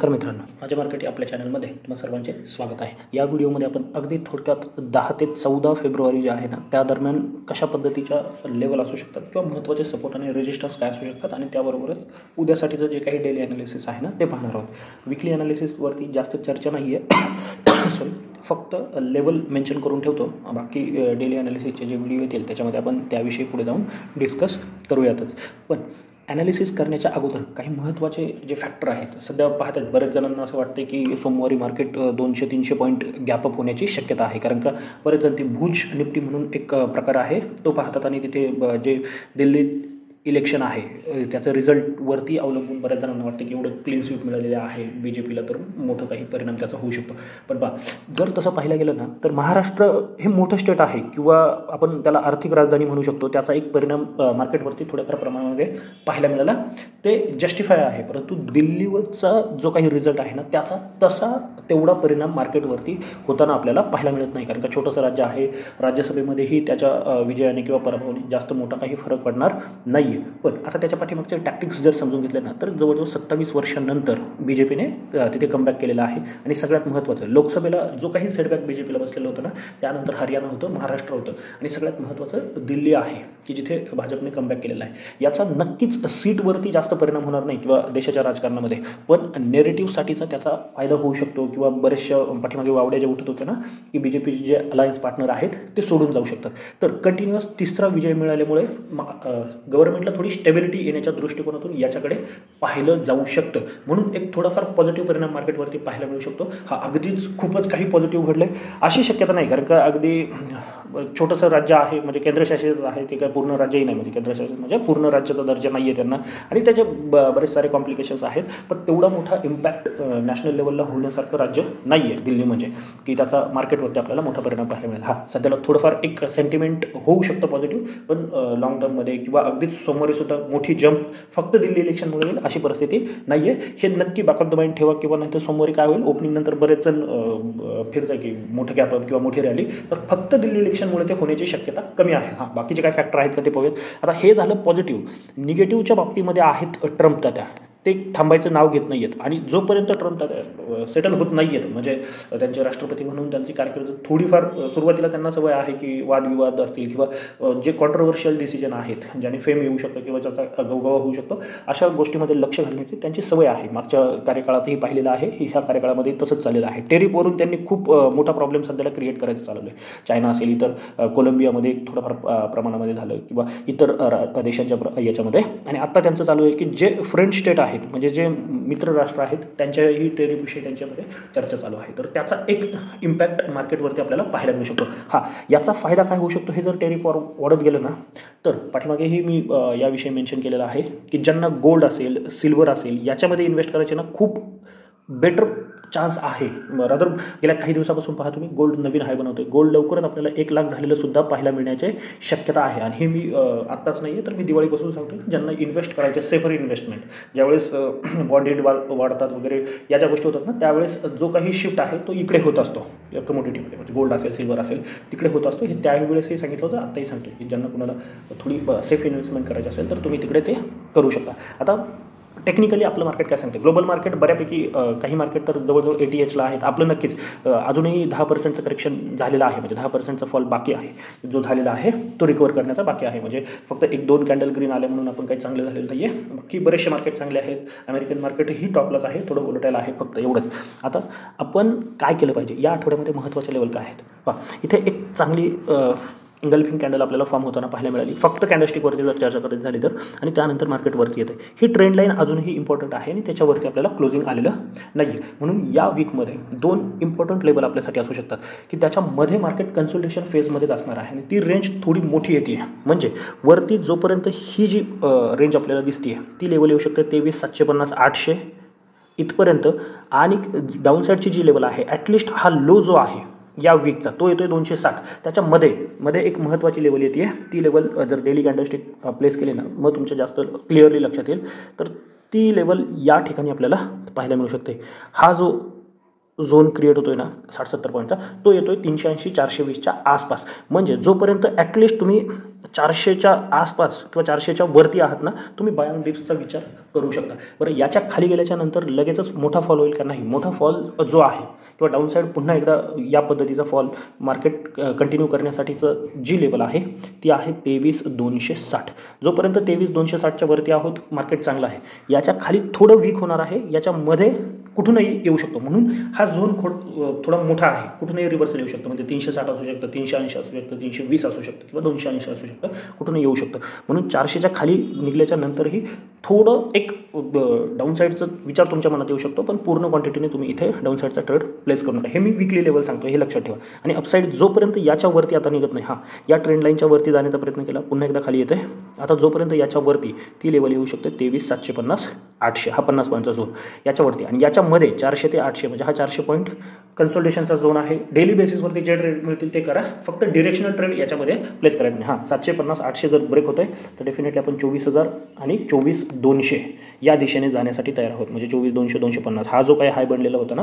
नमस्कार मित्रांनो, माझ्या मार्केट आपल्या चॅनलमध्ये तुम्हा सर्वांचे स्वागत आहे। या व्हिडिओमध्ये आपण अगदी थोडक्यात 10 ते 14 फेब्रुवारी जे आहे ना त्या दरम्यान कशा पद्धतीच्या लेवल असू शकतात किंवा महत्त्वाचे सपोर्ट आणि रेजिस्टन्स काय असू शकतात आणि त्याबरोबरच उद्यासाठीचं जे काही डेली ॲनालिसिस आहे ना ते पाहणार आहोत। वीकली ॲनालिसिसवरती जास्त चर्चा नाही आहे सॉरी, फक्त लेवल मेन्शन करून ठेवतो। बाकी डेली ॲनालिसिसचे जे व्हिडिओ येतील त्याच्यामध्ये आपण त्याविषयी पुढे जाऊन डिस्कस करूयातच। पण ॲनालिसिस करण्याच्या अगोदर काही महत्त्वाचे जे फॅक्टर आहेत, सध्या पाहत आहेत बऱ्याच जणांना असं वाटतं की सोमवारी मार्केट 200-300 पॉईंट गॅपअप होण्याची शक्यता आहे, कारण का बरेच जण ते भुज निफ्टी म्हणून एक प्रकार आहे तो पाहतात आणि तिथे जे दिल्ली इलेक्शन आहे त्याचं रिझल्टवरती अवलंबून बऱ्याच जणांना वाटतं की एवढं क्लीन स्वीप मिळालेलं आहे BJPला तर मोठं काही परिणाम त्याचा होऊ शकतो। पण जर तसं पाहायला गेलं ना तर महाराष्ट्र हे मोठं स्टेट आहे किंवा आपण त्याला आर्थिक राजधानी म्हणू शकतो, त्याचा एक परिणाम मार्केटवरती थोड्याफार प्रमाणामध्ये पाहायला मिळाला, ते जस्टिफाय आहे। परंतु दिल्लीवरचा जो काही रिझल्ट आहे ना त्याचा तसा तेवढा परिणाम मार्केटवरती होताना आपल्याला पाहायला मिळत नाही, कारण का छोटंसं राज्य आहे, राज्यसभेमध्येही त्याच्या विजयाने किंवा पराभवाने जास्त मोठा काही फरक पडणार नाही। पण आता त्याच्या पाठीमागचे टॅक्टिक्स जर समजून घेतले ना तर जवळजवळ 27 वर्षांनंतर BJPने तिथे कमबॅक केलेला आहे। आणि सगळ्यात महत्त्वाचं, लोकसभेला जो काही सेटबॅक BJPला बसलेलं होतं ना त्यानंतर हरियाणा होतं, महाराष्ट्र होतं आणि सगळ्यात महत्त्वाचं दिल्ली आहे की जिथे भाजपने कमबॅक केलेला आहे। याचा नक्कीच सीटवरती जास्त परिणाम होणार नाही किंवा देशाच्या राजकारणामध्ये, पण नेरेटिव्हसाठीचा त्याचा फायदा होऊ शकतो किंवा बरेचशा पाठीमागे वावड्या जे उठत होते ना की BJPचे जे अलायन्स पार्टनर आहेत ते सोडून जाऊ शकतात। तर कंटिन्युअस तिसरा विजय मिळाल्यामुळे गव्हर्नमेंटला थोडी स्टेबिलिटी येण्याच्या दृष्टिकोनातून याच्याकडे पाहिलं जाऊ शकतं, म्हणून एक थोडाफार पॉझिटिव्ह परिणाम मार्केटवरती पाहायला मिळू शकतो। हा अगदीच खूपच काही पॉझिटिव्ह घडलं अशी शक्यता नाही, कारण का अगदी छोटंसं राज्य आहे, म्हणजे केंद्रशासित आहे, ते काय पूर्ण राज्यही नाही, म्हणजे केंद्रशासित म्हणजे पूर्ण राज्याचा दर्जा नाही आहे त्यांना, आणि त्याचे बरेच सारे कॉम्प्लिकेशन्स आहेत। पण तेवढा मोठा इम्पॅक्ट नॅशनल लेवलला होण्यासारखं राज्य नाही आहे दिल्ली, म्हणजे की त्याचा मार्केटवरती आपल्याला मोठा परिणाम पाहायला मिळेल। हा सध्याला थोडंफार एक सेंटिमेंट होऊ शकतं पॉझिटिव्ह, पण लॉंग टर्ममध्ये किंवा अगदीच सोमवारी सुद्धा मोठी जंप फक्त दिल्ली इलेक्शनमुळे होईल अशी परिस्थिती नाही आहे, हे नक्की बॅक ऑफ द माइंड ठेवा। किंवा नाही तर सोमवारी काय होईल, ओपनिंग नंतर बरेच जण फिरतं की मोठं गॅपअप किंवा मोठी रॅली, तर फक्त दिल्ली इलेक्शनमुळे ते होण्याची शक्यता कमी आहे। हां, बाकीचे काय फॅक्टर आहेत का ते पाहूयात। आता हे झालं पॉझिटिव्ह। निगेटिव्हच्या बाबतीमध्ये आहेत ट्रम्प तात्या, ते थांबायचं नाव घेत नाही आहेत आणि जोपर्यंत ट्रम्प सेटल होत नाही आहेत, म्हणजे त्यांचे राष्ट्रपती म्हणून त्यांची कारकीर्द थोडीफार सुरुवातीला त्यांना सवय आहे की वादविवाद असतील किंवा जे कॉन्ट्रोवर्शियल डिसिजन आहेत ज्याने फेम येऊ शकतो किंवा ज्याचा गवगवा होऊ शकतो, अशा गोष्टीमध्ये लक्ष घालण्याची त्यांची सवय आहे। मागच्या कार्यकाळातही पाहिलेलं आहे, ह्या कार्यकाळामध्ये तसंच चाललेलं आहे। टेरिफवरून त्यांनी खूप मोठा प्रॉब्लेम सध्याला क्रिएट करायचं चालवलं आहे। चायना असेल, इतर कोलंबियामध्ये थोडंफार प्रमाणामध्ये झालं किंवा इतर देशांच्या याच्यामध्ये, आणि आत्ता त्यांचं चालू आहे की जे फ्रेंड स्टेट आहे म्हणजे जे मित्र राष्ट्र आहेत त्यांच्याही टेरिफविषयी त्यांच्यामध्ये चर्चा चालू आहे, तर त्याचा एक इम्पॅक्ट मार्केटवरती आपल्याला पाहायला मिळू शकतो। हा, याचा फायदा काय होऊ शकतो, हे जर टेरिफ वाढत गेलं ना तर पाठीमागेही मी याविषयी मेन्शन केलेलं आहे की ज्यांना गोल्ड असेल, सिल्वर असेल याच्यामध्ये इन्व्हेस्ट करायचे ना खूप बेटर चान्स आहे। रादर गेल्या काही दिवसापासून पहा तुम्ही, गोल्ड नवीन हाय बनवतोय, गोल्ड लवकरच आपल्याला 1 लाख झालेलं सुद्धा पाहायला मिळण्याची शक्यता आहे। आणि हे मी आत्ताच नाही आहे तर मी दिवाळीपासून सांगतो की ज्यांना इन्व्हेस्ट करायचे, सेफर इन्व्हेस्टमेंट, ज्यावेळेस बॉन्ड रेट वाढतात वगैरे या ज्या गोष्टी होतात ना त्यावेळेस जो काही शिफ्ट आहे तो इकडे होत असतो कमोडिटीमध्ये, म्हणजे गोल्ड असेल, सिल्वर असेल, तिकडे होत असतो। हे त्यावेळेसही सांगितलं होतं, आत्ताही सांगतो की ज्यांना कुणाला थोडी सेफ इन्व्हेस्टमेंट करायची असेल तर तुम्ही तिकडे ते करू शकता। आता टेक्निकली आपलं मार्केट काय सांगते, ग्लोबल मार्केट बऱ्यापैकी काही मार्केट तर जवळजवळ 80Hला आहेत, आपलं नक्कीच अजूनही 10% करेक्शन झालेलं आहे, म्हणजे 10% फॉल बाकी आहे, जो झालेला आहे तो रिकवर करण्याचा बाकी आहे। म्हणजे फक्त 1-2 कॅन्डल ग्रीन आले म्हणून आपण काही चांगलं झालेलं नाही आहे, बाकी बरेचसे मार्केट चांगले आहेत। अमेरिकन मार्केटही टॉपलाच आहे, थोडं वोलेटाईल आहे, फक्त एवढंच। आता आपण काय केलं पाहिजे, या आठवड्यामध्ये महत्त्वाचे लेवल काय आहेत पहा। इथे एक चांगली इंगल्फिंग कॅन्डल आपल्याला फॉर्म होताना पाहायला मिळाली, फक्त कॅन्डलस्टिकवरती जर चर्चा करायची झाली तर, आणि त्यानंतर मार्केटवरती येते। ही ट्रेंड लाईन अजूनही इम्पॉर्टंट आहे आणि त्याच्यावरती आपल्याला क्लोजिंग आलेलं नाही आहे, म्हणून या वीकमध्ये 2 इम्पॉर्टंट लेवल आपल्यासाठी असू शकतात की त्याच्यामध्ये मार्केट कन्सोलिडेशन फेजमध्येच असणार आहे आणि ती रेंज थोडी मोठी येते, म्हणजे वरती जोपर्यंत ही जी रेंज आपल्याला दिसते ती लेवल येऊ शकते 23,750-800 इथपर्यंत, आणि डाऊनसाईडची जी लेवल आहे ॲटलिस्ट हा लो जो आहे या वीकचा तो येतोय 260, त्याच्यामध्ये एक महत्त्वाची लेवल येते, ती लेवल जर डेली कॅन्डलस्टिक प्लेस केली ना मग तुमच्या जास्त क्लिअरली लक्षात येईल, तर ती लेवल या ठिकाणी आपल्याला पाहायला मिळू शकते। हा जो झोन क्रिएट होतोय ना 60-70 पॉईंटचा, तो येतोय 380-420च्या आसपास. म्हणजे जोपर्यंत ॲटलिस्ट तुम्ही 400च्या आसपास किंवा 400च्या वरती आहात ना, तुम्ही बाय ऑन डिप्सचा विचार करू शकता. बरं, याच्या खाली गेल्याच्या नंतर लगेचच मोठा फॉल होईल का? नाही. मोठा फॉल जो आहे किंवा डाऊनसाईड पुन्हा एकदा या पद्धतीचा फॉल मार्केट कंटिन्यू करण्यासाठीचं जी लेवल आहे ती आहे 23,260. जोपर्यंत 23,260च्या वरती आहोत मार्केट चांगलं आहे. याच्या खाली थोडं वीक होणार आहे, याच्यामध्ये कुठूनही येऊ शकतो. म्हणून हा झोन थोडा मोठा आहे, कुठूनही रिव्हर्सल येऊ शकतं. म्हणजे 360 असू शकतं, 380 असू शकतं, 320 असू शकतं किंवा 280 असू शकतं, कुठूनही येऊ शकतं. म्हणून 400च्या खाली निघल्याच्या नंतरही थोडं एक डाऊनसाईडचा विचार तुमच्या मनात येऊ शकतो, पण पूर्ण क्वांटिटीने तुम्ही इथे डाऊनसाईडचा ट्रेड प्लेस करू नका. हे मी वीकली लेवल सांगतो, हे लक्षात ठेवा. आणि अपसाईड जोपर्यंत याच्यावरती आता निघत नाही, या ट्रेंड लाईनच्या वरती जाण्याचा प्रयत्न केला, पुन्हा एकदा खाली येते. आता जोपर्यंत याच्यावरती ती लेवल येऊ शकते 23,750, 800, हा 50 पॉईंटचा झोन याच्यावरती. आणि याच्यामध्ये 400 ते 800 म्हणजे हा 400 पॉईंट कन्सल्टेशनचा झोन आहे. डेली बेसिसवरती जे ट्रेड मिळतील ते करा, फक्त डिरेक्शनल ट्रेड याच्यामध्ये प्लेस करायचं नाही. 750, 800 जर ब्रेक होतोय तर डेफिनेटली आपण 24,000 आणि 24,200 या दिशेने जाण्यासाठी तयार आहोत. म्हणजे 24,200, 250 हा जो काही हाय बनलेला होता ना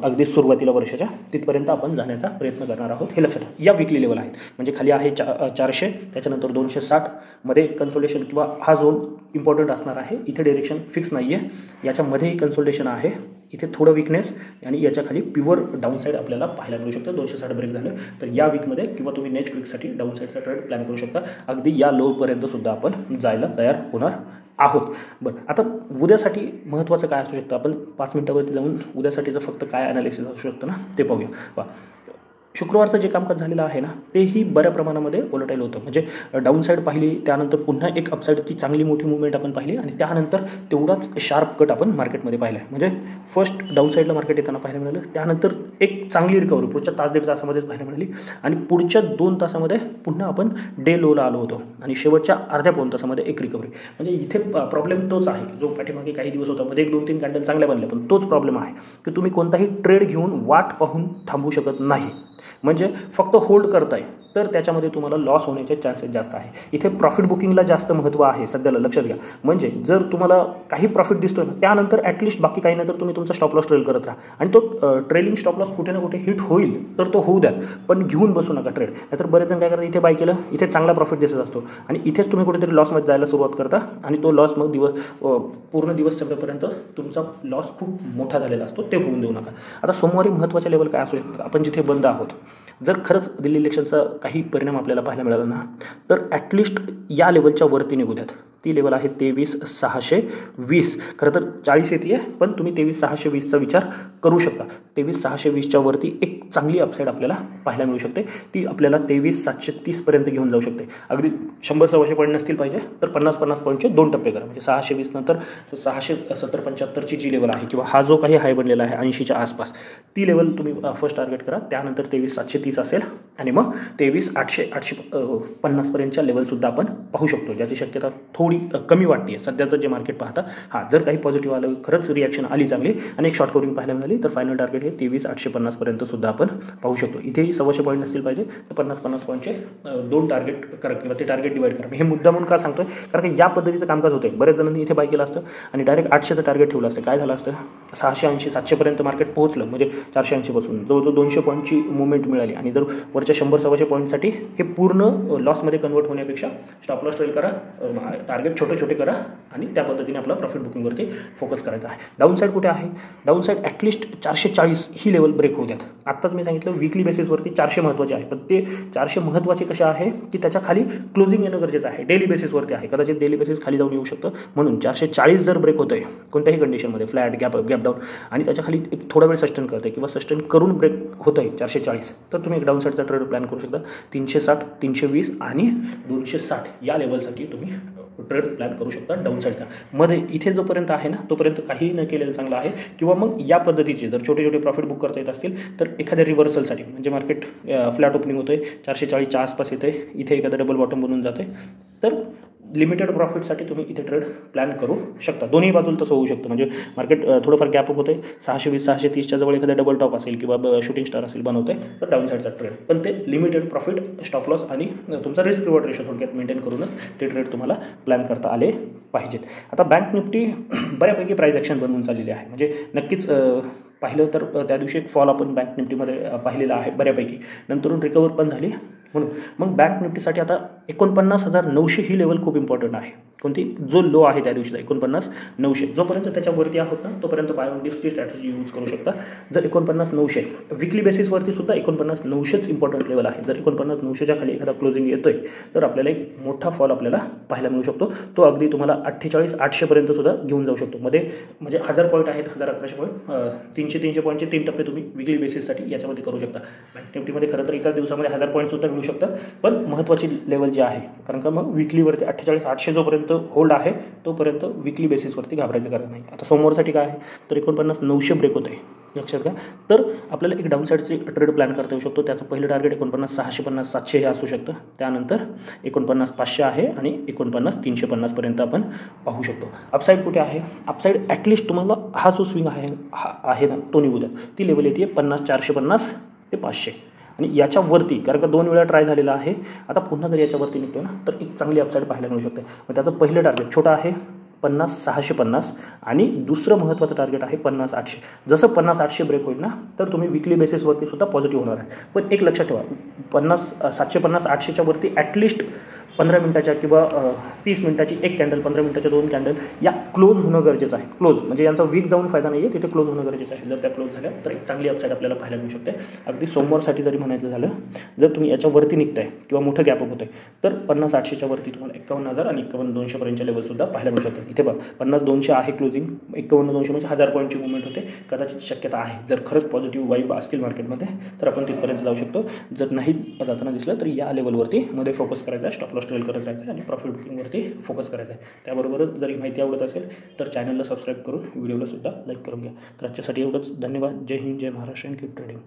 अगदी सुरुवातीला वर्षाच्या, तिथपर्यंत आपण जाण्याचा प्रयत्न करणार आहोत. हे लक्षात ठेवा. या वीकली लेवल आहेत. म्हणजे खाली आहे 400, त्याच्यानंतर 260 मध्ये कन्सोल्टेशन किंवा हा झोन इम्पॉर्टंट असणार आहे. इथे डिरेक्शन फिक्स नाही आहे, याच्यामध्येही कन्सोल्टेशन आहे. इथे थोडं विकनेस आणि याच्या खाली प्युअर डाऊनसाईड आपल्याला पाहायला मिळू शकतं. 260 ब्रेक झालं तर या वीकमध्ये किंवा तुम्ही नेक्स्ट वीकसाठी डाऊनसाईडचा ट्रेड प्लॅन करू शकता. अगदी या लोपर्यंत सुद्धा आपण जायला तयार होणार आहोत. बरं, आता उद्यासाठी महत्त्वाचं काय असू शकतं, आपण 5 मिनिटावरती जाऊन उद्यासाठीचं फक्त काय ॲनालिसिस असू शकतं ना ते पाहूया. शुक्रवारचं जे कामकाज झालेलं आहे ना तेही बऱ्या प्रमाणामध्ये व्होलेटाईल होतं. म्हणजे डाऊनसाईड पाहिली, त्यानंतर पुन्हा एक अपसाईडची चांगली मोठी मुवमेंट आपण पाहिली आणि त्यानंतर तेवढाच शार्प कट आपण मार्केटमध्ये पाहिला आहे. म्हणजे फर्स्ट डाऊनसाईडला मार्केट येताना पाहायला मिळालं, त्यानंतर एक चांगली रिकव्हरी पुढच्या तास 1.5 तासामध्येच पाहायला मिळाली आणि पुढच्या 2 तासामध्ये पुन्हा आपण डे लोला आलो होतो आणि शेवटच्या अर्ध्या पाऊण तासामध्ये एक रिकव्हरी. म्हणजे इथे प्रॉब्लेम तोच आहे जो पाठीमागे काही दिवस होता. मध्ये 1-2-3 कॅन्डल चांगल्या बनल्या, पण तोच प्रॉब्लेम आहे की तुम्ही कोणताही ट्रेड घेऊन वाट पाहून थांबू शकत नाही. म्हणजे फक्त होल्ड करताय तर त्याच्यामध्ये तुम्हाला लॉस होण्याचे चान्सेस जास्त आहे. इथे प्रॉफिट बुकिंगला जास्त महत्त्व आहे सध्याला, लक्षात घ्या. म्हणजे जर तुम्हाला काही प्रॉफिट दिसतोय ना त्यानंतर ॲटलिस्ट बाकी काही नाही तर तुम्ही तुमचा स्टॉप लॉस ट्रेल करत राहा आणि तो ट्रेलिंग स्टॉप लॉस कुठे ना कुठे हिट होईल तर तो होऊ द्या, पण घेऊन बसू नका ट्रेड. नाहीतर बरेच जण काय करतात, इथे बाय केलं, इथे चांगला प्रॉफिट दिसत असतो आणि इथेच तुम्ही कुठेतरी लॉसमध्ये जायला सुरुवात करता आणि तो लॉस मग पूर्ण दिवस संपेपर्यंत तुमचा लॉस खूप मोठा झालेला असतो. ते होऊन देऊ नका. आता सोमवारी महत्त्वाच्या लेवल काय असू शकतात, आपण जिथे बंद आहोत, जर खरंच दिल्ली इलेक्शनचा काही परिणाम आपल्याला पाहायला मिळाला ना तर ॲटलिस्ट या लेवलच्या वरती निघू द्यात. ती लेवल आहे 23,620. खरं तर 40 येते आहे, पण तुम्ही 23,620चा विचार करू शकता. 23,620च्या वरती एक चांगली अपसाईड आपल्याला पाहायला मिळू शकते. ती आपल्याला 23,730पर्यंत घेऊन जाऊ शकते. अगदी 100-125 पॉईंट नसतील पाहिजे तर 50-50 पॉईंटचे 2 टप्पे करा. म्हणजे 620 नंतर 670-75ची जी लेवल आहे किंवा हा जो काही हाय बनलेला आहे 80च्या आसपास, ती लेवल तुम्ही फर्स्ट टार्गेट करा. त्यानंतर 23,730 असेल आणि मग 23,850पर्यंतच्या लेवलसुद्धा आपण पाहू शकतो, ज्याची शक्यता थोडी कमी वाटते सध्याचं जे मार्केट पाहता. जर काही पॉझिटिव्ह आलं, खरंच रिॲक्शन आली चांगली आणि एक शॉर्ट कवरिंग पाहायला मिळाली तर फायनल टार्गेट हे 23,850पर्यंत सुद्धा आपण पाहू शकतो. इथेही 125 पॉईंट नसतील पाहिजे तर 50-50 पॉईंटचे 2 टार्गेट करा किंवा ते टार्गेट डिवाईड करा. हे मुद्दा म्हणून का सांगतोय, कारण की या पद्धतीचं कामकाज होतं. बऱ्याच जणांनी इथे बाय केलं असतं आणि डायरेक्ट 800चं टार्गेट ठेवलं असतं. काय झालं असतं, 680-700पर्यंत मार्केट पोहोचलं, म्हणजे 480 पासून जवळजवळ 200 पॉईंटची मुवमेंट मिळाली आणि जर वरच्या 100-125 पॉईंटसाठी हे पूर्ण लॉसमध्ये कन्वर्ट होण्यापेक्षा स्टॉप लॉस ट्रेल करा, टार्गेट छोटे करा आणि त्या पद्धतीने आपला प्रॉफिट बुकिंगवरती फोकस करायचा आहे. डाऊनसाईड कुठे आहे, डाऊनसाईड ॲटलिस्ट 440 ही लेवल ब्रेक होऊ द्यात. आत्ताच मी सांगितलं वीकली बेसिसवरती 400 महत्त्वाचे आहे, पण ते 400 महत्त्वाचे कसे आहे की त्याच्या खाली क्लोजिंग येणं गरजेचं आहे. डेली बेसिसवरती आहे, कदाचित डेली बेसिस खाली जाऊन येऊ शकतं. म्हणून 440 जर ब्रेक होतं आहे कोणत्याही कंडिशनमध्ये, फ्लॅट गॅप डाऊन आणि त्याच्या खाली एक थोडा वेळ सस्टेन करते किंवा सस्टेन करून ब्रेक होतं आहे 440, तर तुम्ही एक डाऊनसाईडचा ट्रेड प्लॅन करू शकता. 360, 320 आणि 260 या लेवलसाठी तुम्ही ट्रेड प्लॅन करू शकता डाऊनसाईडचा. मध्ये इथे जोपर्यंत आहे ना तोपर्यंत काही न केलेलं चांगलं आहे. किंवा मग या पद्धतीचे जर छोटे प्रॉफिट बुक करता येत असतील तर एखाद्या रिव्हर्सलसाठी, म्हणजे मार्केट फ्लॅट ओपनिंग होतं आहे 440च्या आसपास येतं आहे, इथे एखादा डबल बॉटम बनून जातं आहे, तर लिमिटेड प्रॉफिटसाठी तुम्ही इथे ट्रेड प्लॅन करू शकता. दोन्ही बाजूला तसं होऊ शकतं. म्हणजे मार्केट थोडंफार गॅपअप होतं आहे, 620-630च्या जवळ एखादा डबल टॉप असेल किंवा शूटिंग स्टार असेल बनवतं आहे तर डाऊनसाईडचा ट्रेड, पण ते लिमिटेड प्रॉफिट, स्टॉप लॉस आणि तुमचा रिस्क रिवॉर्ड रेशो थोडक्यात मेंटेन करूनच ते ट्रेड तुम्हाला प्लॅन करता आले पाहिजेत. आता बँक निफ्टी बऱ्यापैकी प्राईस ॲक्शन बनवून चाललेली आहे. म्हणजे नक्कीच पाहिलं तर त्या दिवशी एक फॉल आपण बँक निफ्टीमध्ये पाहिलेला आहे बऱ्यापैकी, नंतरून रिकवर पण झाली. म्हणून मग बँक निफ्टीसाठी आता 49,900 ही लेवल खूप इम्पॉर्टंट आहे. कोणती? जो लो आहे त्या दिवशीचा 49,900, जोपर्यंत त्याच्यावरती आहोत ना तोपर्यंत बाय ऑन डिप्सची स्ट्रॅटेजी यूज करू शकता. जर 49,900 विकली बेसिसवरती सुद्धा 49,900च इम्पॉर्टंट लेवल आहे. जर 49,900च्या खाली एखादा क्लोजिंग येतोय तर आपल्याला एक मोठा फॉल आपल्याला पाहायला मिळू शकतो. तो अगदी तुम्हाला 48,800पर्यंत सुद्धा घेऊन जाऊ शकतो. मध्ये म्हणजे 1000 पॉईंट आहेत, 1100 पॉईंट, 300 पॉईंटचे 3 टप्पे तुम्ही विकली बेसिससाठी याच्यामध्ये करू शकता. बँक निफ्टीमध्ये खरं तर एकाच दिवसामध्ये 1000 पॉईंटसुद्धा मिळू शकतात, पण महत्त्वाची लेवल जी आहे, कारण का मग विकलीवरती 48,800 जोपर्यंत होल्ड आहे तोपर्यंत विकली बेसिसवरती घाबरायचं कारण नाही. आता सोमवारसाठी काय आहे तर 49,900 ब्रेक होते, लक्षात घ्या. तर आपल्याला एक डाऊनसाईडची ट्रेड प्लॅन करता येऊ शकतो. त्याचं पहिलं टार्गेट 49,650-700 हे असू शकतं. त्यानंतर 49,500 आहे आणि 49,350पर्यंत आपण पाहू शकतो. अपसाईड कुठे आहे? अपसाईड ॲटलिस्ट तुम्हाला हा जो स्विंग आहे ना तो निघू द्या. ती लेवल येते 50,450 ते 500 आणि याच्यावरती, कारण का 2 वेळा ट्राय झालेला आहे. आता पुन्हा जर याच्यावरती निघतो ना तर एक चांगली अपसाईड पाहायला मिळू शकते. मग त्याचं पहिलं टार्गेट छोटं आहे 50,650 आणि दुसरं महत्त्वाचं टार्गेट आहे 50,800. जसं 50,800 ब्रेक होईल ना तर तुम्ही विकली बेसिसवरती सुद्धा पॉझिटिव्ह होणार आहे. पण एक लक्षात ठेवा, 750-800च्या वरती ॲटलिस्ट 15 मिनिटाच्या किंवा 30 मिनिटाची एक कॅन्डल, 15 मिनिटाच्या 2 कॅन्डल या क्लोज होणं गरजेचं आहे. क्लोज म्हणजे यांचा वीक जाऊन फायदा नाही आहे, तिथे क्लोज होणं गरजेचं आहे. जर त्या क्लोज झाल्या तर एक चांगली अपसाईड आपल्याला पाहायला मिळू शकते. अगदी सोमवारसाठी जरी म्हणायचं झालं, जर तुम्ही याच्यावरती निघताय किंवा मोठं गॅपअप होतं आहे तर 50,800च्या वरती तुम्हाला 51,000 आणि 51,200पर्यंतच्या लेवलसुद्धा पाहायला मिळू शकतात. इथे बघा 50,200 आहे क्लोजिंग, 51,200 म्हणजे 1000 पॉईंटची मुवमेंट होते. कदाचित शक्यता आहे जर खरंच पॉझिटिव्ह वाईब असतील मार्केटमध्ये तर आपण तिथपर्यंत जाऊ शकतो. जर नाही जाताना दिसलं तर या लेवलवरती मध्ये फोकस करायचा आहे, स्टॉप लॉस ट्रेल करत राहायचं आणि प्रॉफिट बुकिंगवरती फोकस करायचा आहे. त्याबरोबरच जर ही माहिती आवडत असेल तर चॅनलला सबस्क्राईब करून व्हिडिओला सुद्धा लाईक करून घ्या. तर आजच्यासाठी एवढंच. धन्यवाद. जय हिंद, जय महाराष्ट्र, कीप ट्रेडिंग.